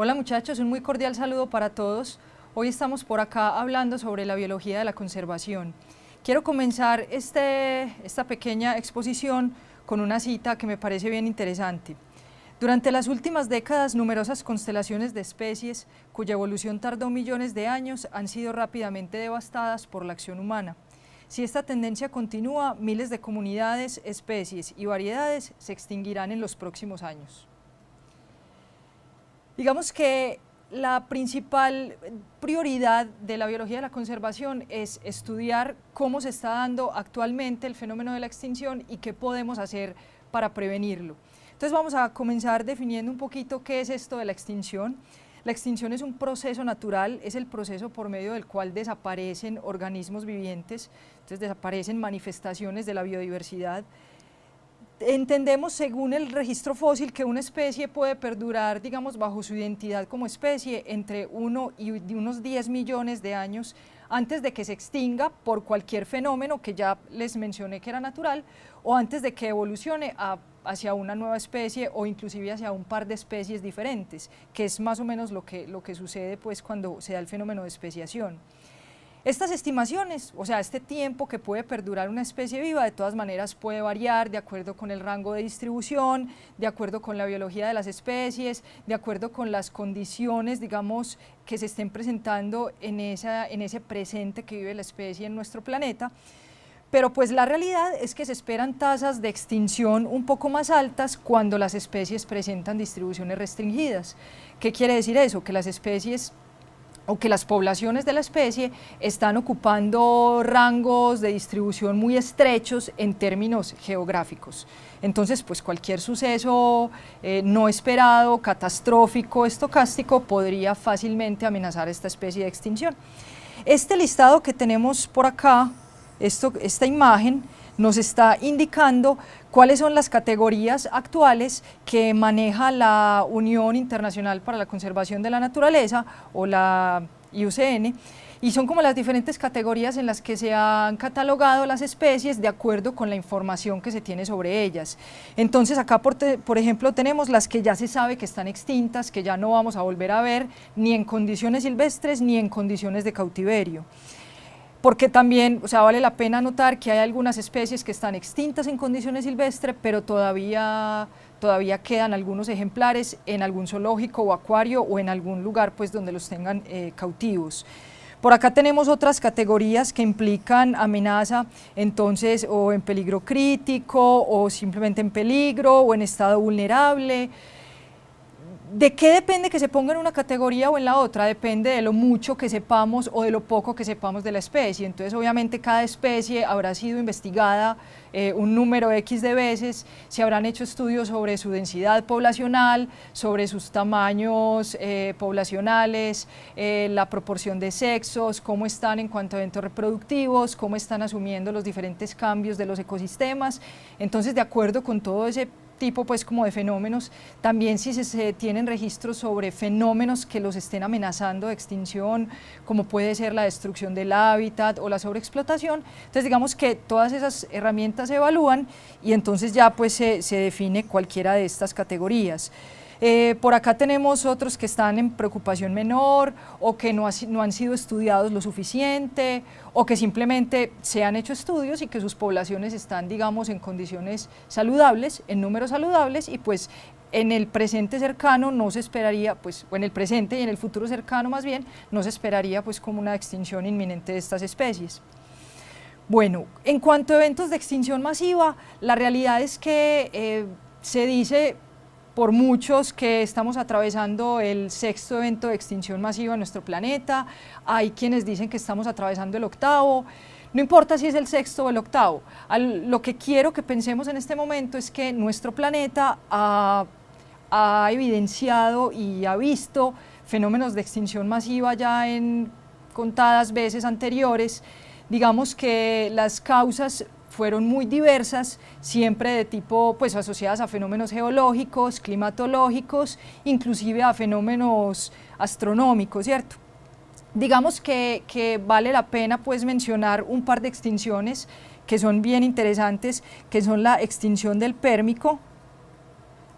Hola muchachos, un muy cordial saludo para todos. Hoy estamos por acá hablando sobre la biología de la conservación. Quiero comenzar esta pequeña exposición con una cita que me parece bien interesante. Durante las últimas décadas, numerosas constelaciones de especies, cuya evolución tardó millones de años, han sido rápidamente devastadas por la acción humana. Si esta tendencia continúa, miles de comunidades, especies y variedades se extinguirán en los próximos años. Digamos que la principal prioridad de la biología de la conservación es estudiar cómo se está dando actualmente el fenómeno de la extinción y qué podemos hacer para prevenirlo. Entonces vamos a comenzar definiendo un poquito qué es esto de la extinción. La extinción es un proceso natural, es el proceso por medio del cual desaparecen organismos vivientes, entonces desaparecen manifestaciones de la biodiversidad. Entendemos según el registro fósil que una especie puede perdurar, digamos, bajo su identidad como especie entre 1 y unos 10 millones de años antes de que se extinga por cualquier fenómeno que ya les mencioné que era natural o antes de que evolucione hacia una nueva especie o inclusive hacia un par de especies diferentes, que es más o menos lo que sucede pues cuando se da el fenómeno de especiación. Estas estimaciones, o sea, este tiempo que puede perdurar una especie viva, de todas maneras puede variar de acuerdo con el rango de distribución, de acuerdo con la biología de las especies, de acuerdo con las condiciones, digamos, que se estén presentando en ese presente que vive la especie en nuestro planeta. Pero pues la realidad es que se esperan tasas de extinción un poco más altas cuando las especies presentan distribuciones restringidas. ¿Qué quiere decir eso? Que las especies o que las poblaciones de la especie están ocupando rangos de distribución muy estrechos en términos geográficos. Entonces, pues cualquier suceso no esperado, catastrófico, estocástico, podría fácilmente amenazar esta especie de extinción. Este listado que tenemos por acá, esta imagen, nos está indicando cuáles son las categorías actuales que maneja la Unión Internacional para la Conservación de la Naturaleza o la IUCN, y son como las diferentes categorías en las que se han catalogado las especies de acuerdo con la información que se tiene sobre ellas. Entonces acá por ejemplo tenemos las que ya se sabe que están extintas, que ya no vamos a volver a ver ni en condiciones silvestres ni en condiciones de cautiverio. Porque también, o sea, vale la pena notar que hay algunas especies que están extintas en condiciones silvestres, pero todavía quedan algunos ejemplares en algún zoológico o acuario o en algún lugar pues donde los tengan cautivos. Por acá tenemos otras categorías que implican amenaza, entonces, o en peligro crítico, o simplemente en peligro, o en estado vulnerable. ¿De qué depende que se ponga en una categoría o en la otra? Depende de lo mucho que sepamos o de lo poco que sepamos de la especie. Entonces, obviamente, cada especie habrá sido investigada un número X de veces, se habrán hecho estudios sobre su densidad poblacional, sobre sus tamaños poblacionales, la proporción de sexos, cómo están en cuanto a eventos reproductivos, cómo están asumiendo los diferentes cambios de los ecosistemas. Entonces, de acuerdo con todo ese tipo pues como de fenómenos, también si se tienen registros sobre fenómenos que los estén amenazando de extinción, como puede ser la destrucción del hábitat o la sobreexplotación. Entonces digamos que todas esas herramientas se evalúan y entonces ya pues se define cualquiera de estas categorías. Por acá tenemos otros que están en preocupación menor o que no han sido estudiados lo suficiente o que simplemente se han hecho estudios y que sus poblaciones están, digamos, en condiciones saludables, en números saludables y pues en el presente cercano no se esperaría, pues, o en el presente y en el futuro cercano más bien, no se esperaría pues como una extinción inminente de estas especies. Bueno, en cuanto a eventos de extinción masiva, la realidad es que se dice por muchos que estamos atravesando el 6º evento de extinción masiva en nuestro planeta, hay quienes dicen que estamos atravesando el 8º, no importa si es el 6º o el 8º, lo que quiero que pensemos en este momento es que nuestro planeta ha evidenciado y ha visto fenómenos de extinción masiva ya en contadas veces anteriores. Digamos que las causas fueron muy diversas, siempre de tipo pues asociadas a fenómenos geológicos, climatológicos, inclusive a fenómenos astronómicos, ¿cierto? Digamos que vale la pena pues mencionar un par de extinciones que son bien interesantes, que son la extinción del Pérmico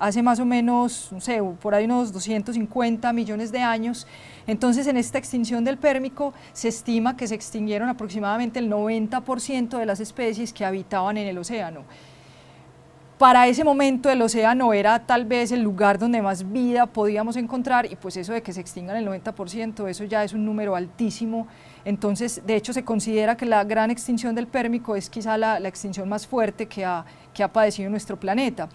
hace más o menos, no sé, por ahí unos 250 millones de años. Entonces, en esta extinción del Pérmico se estima que se extinguieron aproximadamente el 90% de las especies que habitaban en el océano. Para ese momento el océano era tal vez el lugar donde más vida podíamos encontrar, y pues eso de que se extingan el 90%, eso ya es un número altísimo. Entonces, de hecho, se considera que la gran extinción del Pérmico es quizá la extinción más fuerte que ha padecido nuestro planeta.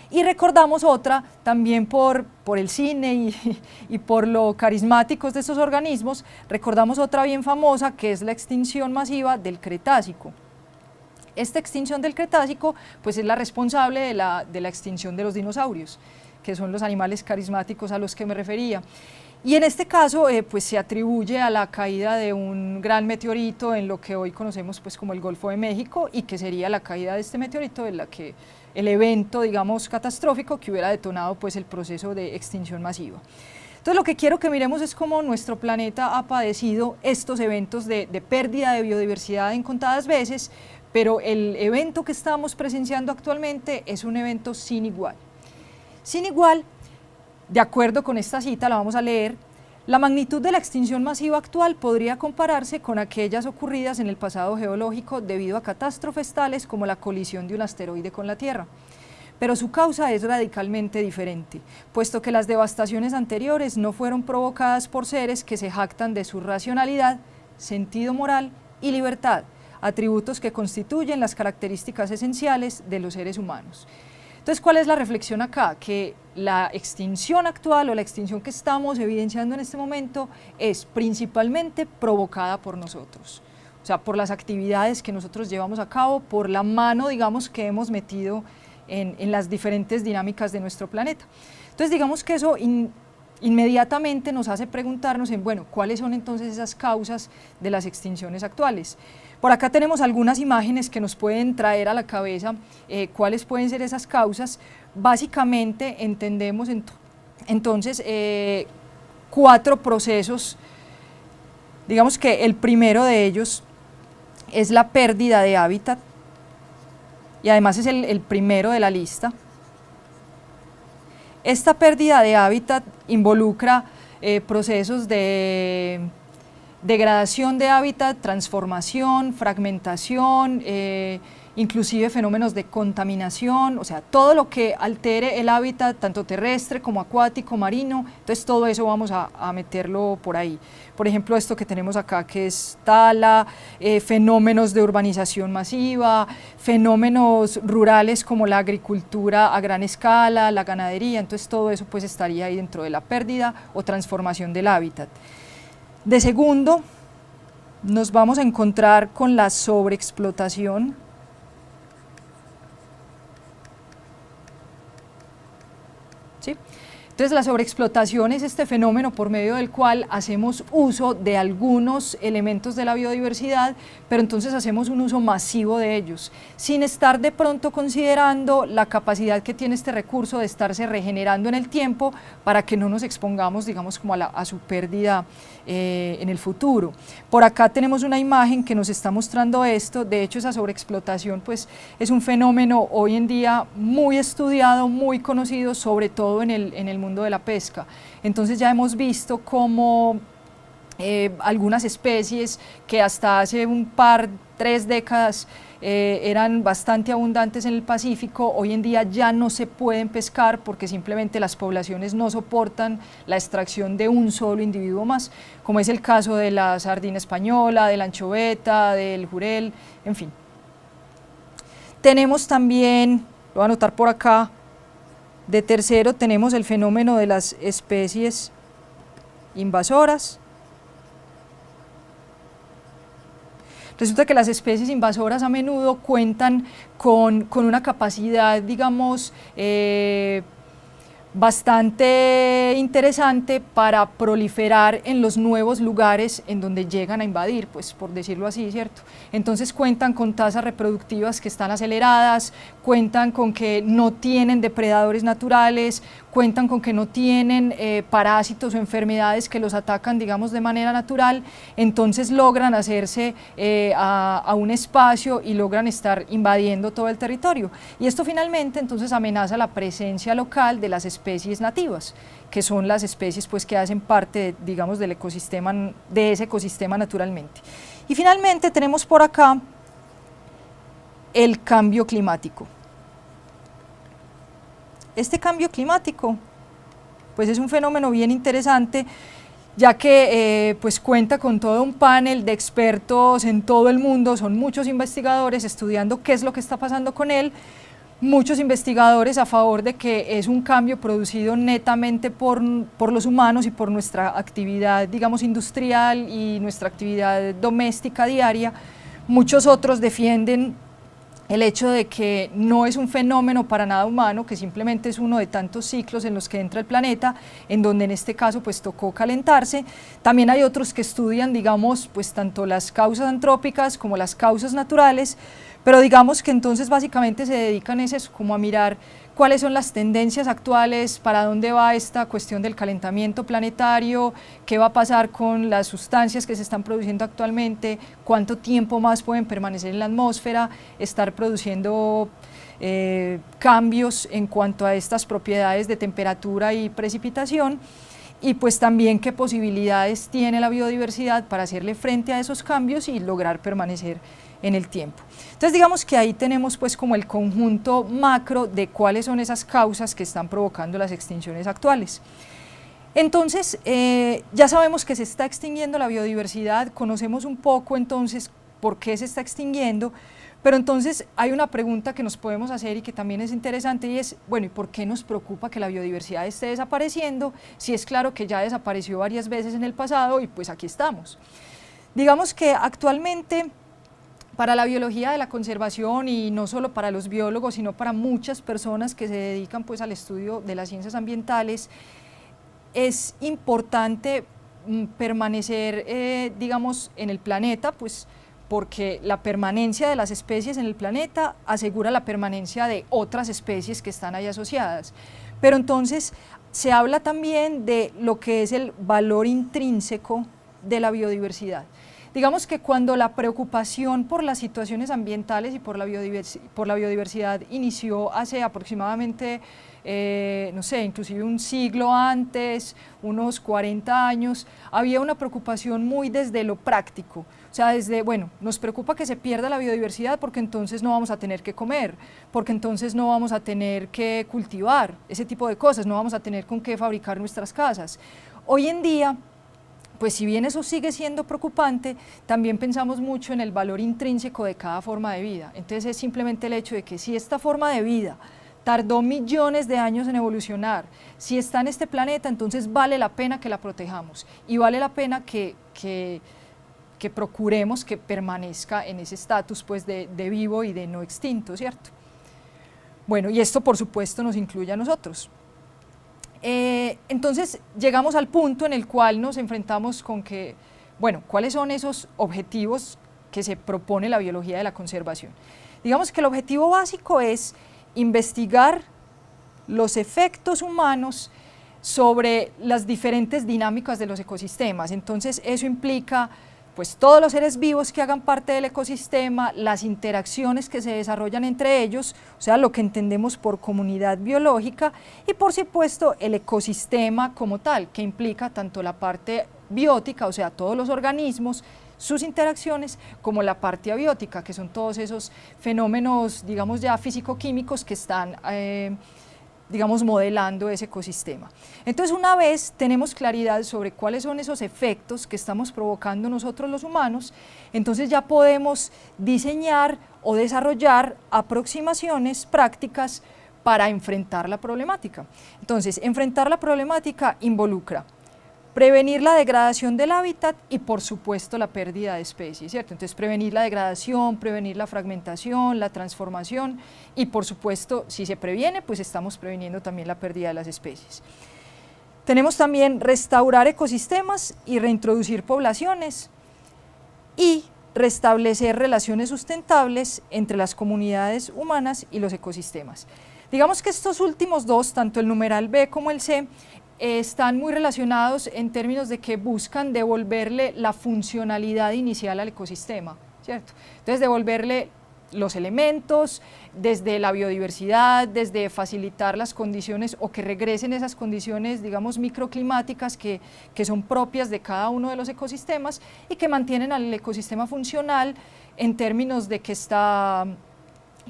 Y recordamos otra también por el cine y por lo carismáticos de estos organismos, recordamos otra bien famosa, que es la extinción masiva del Cretácico. Esta extinción del Cretácico pues es la responsable de la extinción de los dinosaurios, que son los animales carismáticos a los que me refería. Y en este caso pues se atribuye a la caída de un gran meteorito en lo que hoy conocemos pues como el Golfo de México, y que sería la caída de este meteorito el evento, digamos, catastrófico que hubiera detonado pues el proceso de extinción masiva. Entonces, lo que quiero que miremos es cómo nuestro planeta ha padecido estos eventos de pérdida de biodiversidad en contadas veces, pero el evento que estamos presenciando actualmente es un evento sin igual. Sin igual, de acuerdo con esta cita, la vamos a leer, la magnitud de la extinción masiva actual podría compararse con aquellas ocurridas en el pasado geológico debido a catástrofes tales como la colisión de un asteroide con la Tierra. Pero su causa es radicalmente diferente, puesto que las devastaciones anteriores no fueron provocadas por seres que se jactan de su racionalidad, sentido moral y libertad, atributos que constituyen las características esenciales de los seres humanos. Entonces, ¿cuál es la reflexión acá? Que la extinción actual o la extinción que estamos evidenciando en este momento es principalmente provocada por nosotros, o sea, por las actividades que nosotros llevamos a cabo, por la mano, digamos, que hemos metido en las diferentes dinámicas de nuestro planeta. Entonces, digamos que eso inmediatamente nos hace preguntarnos bueno, ¿cuáles son entonces esas causas de las extinciones actuales? Por acá tenemos algunas imágenes que nos pueden traer a la cabeza cuáles pueden ser esas causas. Básicamente entendemos entonces 4 procesos. Digamos que el primero de ellos es la pérdida de hábitat, y además es el primero de la lista. Esta pérdida de hábitat involucra procesos de degradación de hábitat, transformación, fragmentación, inclusive fenómenos de contaminación, o sea, todo lo que altere el hábitat, tanto terrestre como acuático, marino. Entonces todo eso vamos a meterlo por ahí. Por ejemplo, esto que tenemos acá, que es tala, fenómenos de urbanización masiva, fenómenos rurales como la agricultura a gran escala, la ganadería. Entonces todo eso pues estaría ahí dentro de la pérdida o transformación del hábitat. De segundo, nos vamos a encontrar con la sobreexplotación. ¿Sí? Entonces, la sobreexplotación es este fenómeno por medio del cual hacemos uso de algunos elementos de la biodiversidad, pero entonces hacemos un uso masivo de ellos, sin estar de pronto considerando la capacidad que tiene este recurso de estarse regenerando en el tiempo para que no nos expongamos, digamos, como a su pérdida en el futuro. Por acá tenemos una imagen que nos está mostrando esto. De hecho, esa sobreexplotación pues, es un fenómeno hoy en día muy estudiado, muy conocido, sobre todo en el mundo de la pesca. Entonces ya hemos visto cómo algunas especies que hasta hace 3 décadas eran bastante abundantes en el Pacífico, hoy en día ya no se pueden pescar porque simplemente las poblaciones no soportan la extracción de un solo individuo más, como es el caso de la sardina española, de la anchoveta, del jurel, en fin. Tenemos también, lo voy a anotar por acá, de tercero tenemos el fenómeno de las especies invasoras. Resulta que las especies invasoras a menudo cuentan con una capacidad, digamos, bastante interesante para proliferar en los nuevos lugares en donde llegan a invadir, pues por decirlo así, ¿cierto? Entonces cuentan con tasas reproductivas que están aceleradas, cuentan con que no tienen depredadores naturales, cuentan con que no tienen parásitos o enfermedades que los atacan, digamos, de manera natural, entonces logran hacerse a un espacio y logran estar invadiendo todo el territorio. Y esto finalmente entonces amenaza la presencia local de las especies nativas, que son las especies pues, que hacen parte, digamos, del ecosistema, de ese ecosistema naturalmente. Y finalmente tenemos por acá el cambio climático. Este cambio climático pues es un fenómeno bien interesante, ya que pues cuenta con todo un panel de expertos en todo el mundo, son muchos investigadores estudiando qué es lo que está pasando con él, muchos investigadores a favor de que es un cambio producido netamente por los humanos y por nuestra actividad, digamos, industrial y nuestra actividad doméstica diaria. Muchos otros defienden el hecho de que no es un fenómeno para nada humano, que simplemente es uno de tantos ciclos en los que entra el planeta, en donde en este caso pues tocó calentarse. También hay otros que estudian, digamos, pues tanto las causas antrópicas como las causas naturales, pero digamos que entonces básicamente se dedican es como a mirar cuáles son las tendencias actuales, para dónde va esta cuestión del calentamiento planetario, qué va a pasar con las sustancias que se están produciendo actualmente, cuánto tiempo más pueden permanecer en la atmósfera, estar produciendo cambios en cuanto a estas propiedades de temperatura y precipitación, y pues también qué posibilidades tiene la biodiversidad para hacerle frente a esos cambios y lograr permanecer en el tiempo. Entonces digamos que ahí tenemos pues como el conjunto macro de cuáles son esas causas que están provocando las extinciones actuales. Entonces ya sabemos que se está extinguiendo la biodiversidad, conocemos un poco entonces por qué se está extinguiendo, pero entonces hay una pregunta que nos podemos hacer y que también es interesante, y es, bueno, ¿y por qué nos preocupa que la biodiversidad esté desapareciendo si es claro que ya desapareció varias veces en el pasado y pues aquí estamos? Digamos que actualmente para la biología de la conservación, y no solo para los biólogos, sino para muchas personas que se dedican pues al estudio de las ciencias ambientales, es importante permanecer, digamos, en el planeta, pues porque la permanencia de las especies en el planeta asegura la permanencia de otras especies que están ahí asociadas. Pero entonces se habla también de lo que es el valor intrínseco de la biodiversidad. Digamos que cuando la preocupación por las situaciones ambientales y por la biodiversidad inició hace aproximadamente, no sé, inclusive un siglo antes, unos 40 años, había una preocupación muy desde lo práctico, o sea, desde, bueno, nos preocupa que se pierda la biodiversidad porque entonces no vamos a tener que comer, porque entonces no vamos a tener que cultivar, ese tipo de cosas, no vamos a tener con qué fabricar nuestras casas. Hoy en día, pues si bien eso sigue siendo preocupante, también pensamos mucho en el valor intrínseco de cada forma de vida. Entonces es simplemente el hecho de que si esta forma de vida tardó millones de años en evolucionar, si está en este planeta, entonces vale la pena que la protejamos y vale la pena que procuremos que permanezca en ese estatus pues de vivo y de no extinto, ¿cierto? Bueno, y esto por supuesto nos incluye a nosotros. Entonces llegamos al punto en el cual nos enfrentamos con que, bueno, ¿cuáles son esos objetivos que se propone la biología de la conservación? Digamos que el objetivo básico es investigar los efectos humanos sobre las diferentes dinámicas de los ecosistemas. Entonces eso implica pues todos los seres vivos que hagan parte del ecosistema, las interacciones que se desarrollan entre ellos, o sea, lo que entendemos por comunidad biológica, y por supuesto el ecosistema como tal, que implica tanto la parte biótica, o sea, todos los organismos, sus interacciones, como la parte abiótica, que son todos esos fenómenos, digamos ya físico-químicos que están digamos, modelando ese ecosistema. Entonces, una vez tenemos claridad sobre cuáles son esos efectos que estamos provocando nosotros los humanos, entonces ya podemos diseñar o desarrollar aproximaciones prácticas para enfrentar la problemática. Entonces, enfrentar la problemática involucra prevenir la degradación del hábitat y por supuesto la pérdida de especies, ¿cierto? Entonces prevenir la degradación, prevenir la fragmentación, la transformación y por supuesto si se previene pues estamos previniendo también la pérdida de las especies. Tenemos también restaurar ecosistemas y reintroducir poblaciones y restablecer relaciones sustentables entre las comunidades humanas y los ecosistemas. Digamos que estos últimos dos, tanto el numeral B como el C, están muy relacionados en términos de que buscan devolverle la funcionalidad inicial al ecosistema, ¿cierto? Entonces, devolverle los elementos, desde la biodiversidad, desde facilitar las condiciones o que regresen esas condiciones, digamos, microclimáticas que son propias de cada uno de los ecosistemas y que mantienen al ecosistema funcional en términos de que está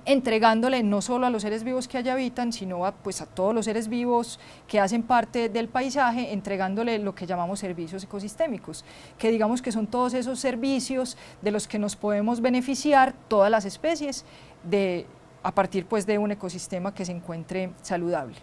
entregándole no solo a los seres vivos que allá habitan, sino a todos los seres vivos que hacen parte del paisaje, entregándole lo que llamamos servicios ecosistémicos, que digamos que son todos esos servicios de los que nos podemos beneficiar todas las especies a partir de un ecosistema que se encuentre saludable.